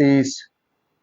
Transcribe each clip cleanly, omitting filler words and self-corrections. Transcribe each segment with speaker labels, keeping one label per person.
Speaker 1: 30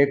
Speaker 1: 1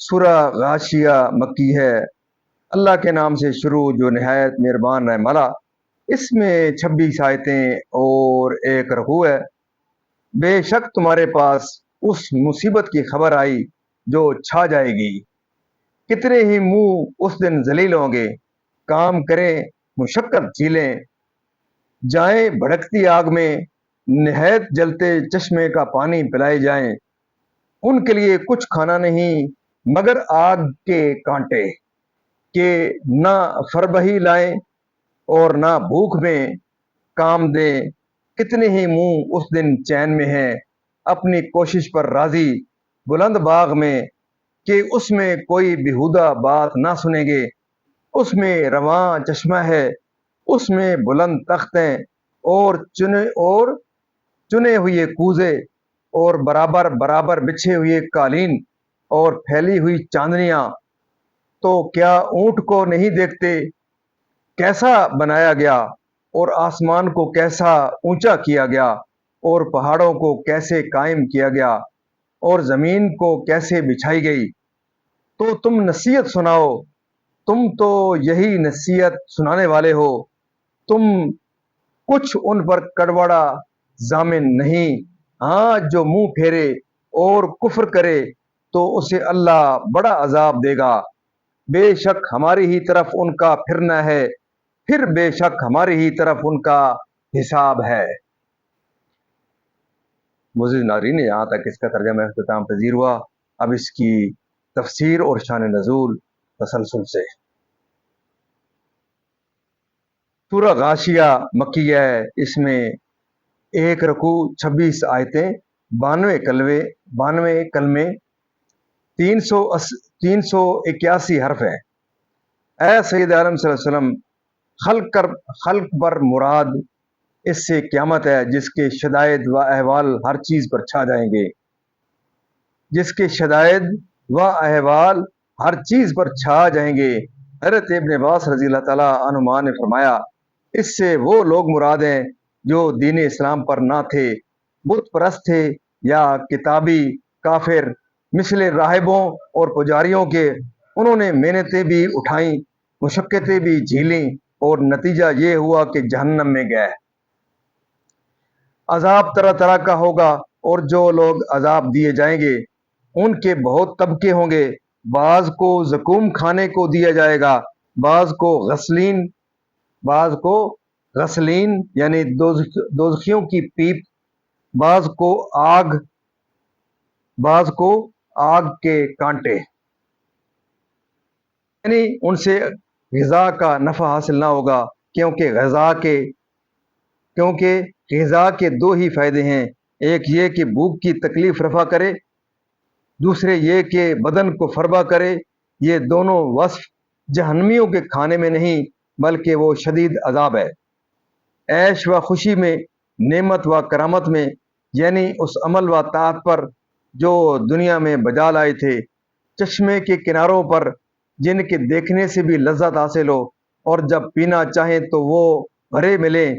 Speaker 1: سورہ غاشیہ مکی ہے۔ اللہ کے نام سے شروع جو نہایت مہربان رحم والا۔ اس میں 26 آیتیں اور ایک رکوع ہے۔ بے شک تمہارے پاس اس مصیبت کی خبر آئی جو چھا جائے گی، کتنے ہی منہ اس دن ذلیل ہوں گے، کام کریں مشقت جھیلیں، جائیں بھڑکتی آگ میں، نہایت جلتے چشمے کا پانی پلائے جائیں، ان کے لیے کچھ کھانا نہیں مگر آگ کے کانٹے، کہ نہ فربہی لائیں اور نہ بھوک میں کام دیں، کتنے ہی منہ اس دن چین میں ہیں، اپنی کوشش پر راضی بلند باغ میں، کہ اس میں کوئی بیہودہ بات نہ سنیں گے، اس میں رواں چشمہ ہے، اس میں بلند تختیں اور چنے ہوئے کوزے اور برابر برابر بچھے ہوئے قالین اور پھیلی ہوئی چاندنیاں، تو کیا اونٹ کو نہیں دیکھتے کیسا بنایا گیا، اور آسمان کو کیسا اونچا کیا گیا، اور پہاڑوں کو کیسے قائم کیا گیا، اور زمین کو کیسے بچھائی گئی، تو تم نصیحت سناؤ، تم تو یہی نصیحت سنانے والے ہو، تم کچھ ان پر کڑواڑا ضامن نہیں۔ ہاں جو منہ پھیرے اور کفر کرے تو اسے اللہ بڑا عذاب دے گا، بے شک ہماری ہی طرف ان کا پھرنا ہے، پھر بے شک ہماری ہی طرف ان کا حساب ہے۔ معزز ناظرین، یہاں تک اس کا ترجمہ اختتام پذیر ہوا۔ اب اس کی تفسیر اور شان نزول تسلسل سے۔ سورہ غاشیہ مکیہ ہے۔ اس میں ایک رکوع، 26 آیتیں، 92 کلمے، 381 حرف ہیں۔ اے سید عالم صلی اللہ علیہ وسلم، خلق پر مراد اس سے قیامت ہے، جس کے شدائد و احوال ہر چیز پر چھا جائیں گے، جس کے شدائد و احوال ہر چیز پر چھا جائیں گے۔ حضرت ابن عباس رضی اللہ تعالیٰ عنہما نے فرمایا، اس سے وہ لوگ مراد ہیں جو دین اسلام پر نہ تھے، بت پرست تھے یا کتابی کافر، مثل راہبوں اور پجاریوں کے، انہوں نے محنتیں بھی اٹھائیں، مشقتیں بھی جھیلیں، اور نتیجہ یہ ہوا کہ جہنم میں گئے۔ عذاب طرح طرح کا ہوگا، اور جو لوگ عذاب دیے جائیں گے ان کے بہت طبقے ہوں گے، بعض کو زقوم کھانے کو دیا جائے گا، بعض کو غسلین یعنی دوزخیوں کی پیپ، بعض کو آگ کے کانٹے، یعنی ان سے غذا کا نفع حاصل نہ ہوگا، کیونکہ غذا کے دو ہی فائدے ہیں، ایک یہ کہ بھوک کی تکلیف رفع کرے، دوسرے یہ کہ بدن کو فربا کرے۔ یہ دونوں وصف جہنمیوں کے کھانے میں نہیں بلکہ وہ شدید عذاب ہے۔ عیش و خوشی میں، نعمت و کرامت میں، یعنی اس عمل و طاعت پر جو دنیا میں بجا لائے تھے، چشمے کے کناروں پر جن کے دیکھنے سے بھی لذت حاصل ہو، اور جب پینا چاہیں تو وہ بھرے ملیں۔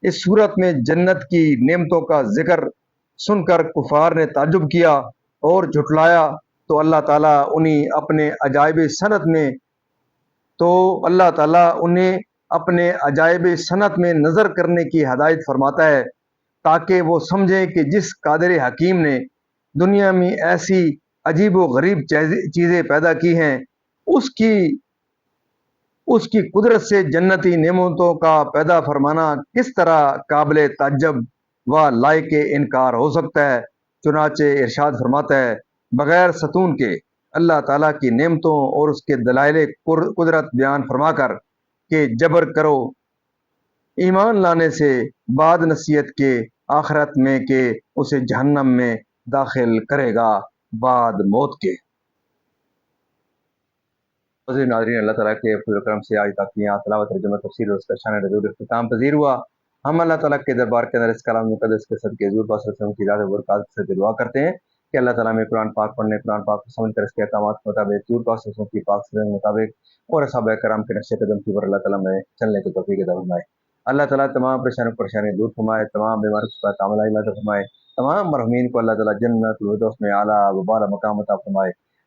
Speaker 1: اس صورت میں جنت کی نعمتوں کا ذکر سن کر کفار نے تعجب کیا اور جھٹلایا، تو اللہ تعالیٰ انہیں اپنے عجائب صنعت میں نظر کرنے کی ہدایت فرماتا ہے، تاکہ وہ سمجھیں کہ جس قادر حکیم نے دنیا میں ایسی عجیب و غریب چیزیں پیدا کی ہیں، اس کی قدرت سے جنتی نعمتوں کا پیدا فرمانا کس طرح قابل تعجب و لائق انکار ہو سکتا ہے۔ چنانچہ ارشاد فرماتا ہے، بغیر ستون کے اللہ تعالیٰ کی نعمتوں اور اس کے دلائل قدرت بیان فرما کر کہ جبر کرو ایمان لانے سے بعد نصیحت کے آخرت میں کہ اسے جہنم میں داخل کرے گا بعد موت کے۔ ناظرین، اللہ تعالیٰ کے فضل و کرم سے آج تک یہاں تلاوت ترجمہ تفسیر اور اس کا شان نزول اختتام پذیر ہوا۔ ہم اللہ تعالیٰ کے دربار کے اندر اس کلام مقدس کے صدقے حضور پاک صلی اللہ علیہ وسلم کی ذات و برکات سے دعا کرتے ہیں کہ اللہ تعالیٰ میں قرآن پاک پڑھنے، قرآن پاک کو سمجھ کر اس کے احکامات کے مطابق، حضور پاک صلی اللہ علیہ وسلم کی پاک سنت کے مطابق اور صحابہ کرام کے نقش قدم کی پر اللہ تعالیٰ میں چلنے کی توفیق عطا فرمائے۔ اللہ تعالیٰ تمام پریشانی دور فرمائے، تمام بیماری کا تعامل عطا فرمائے، تمام مرحومین کو اللہ تعالیٰ جنت الفردوس میں اعلیٰ و بالا مقام عطا فرمائے۔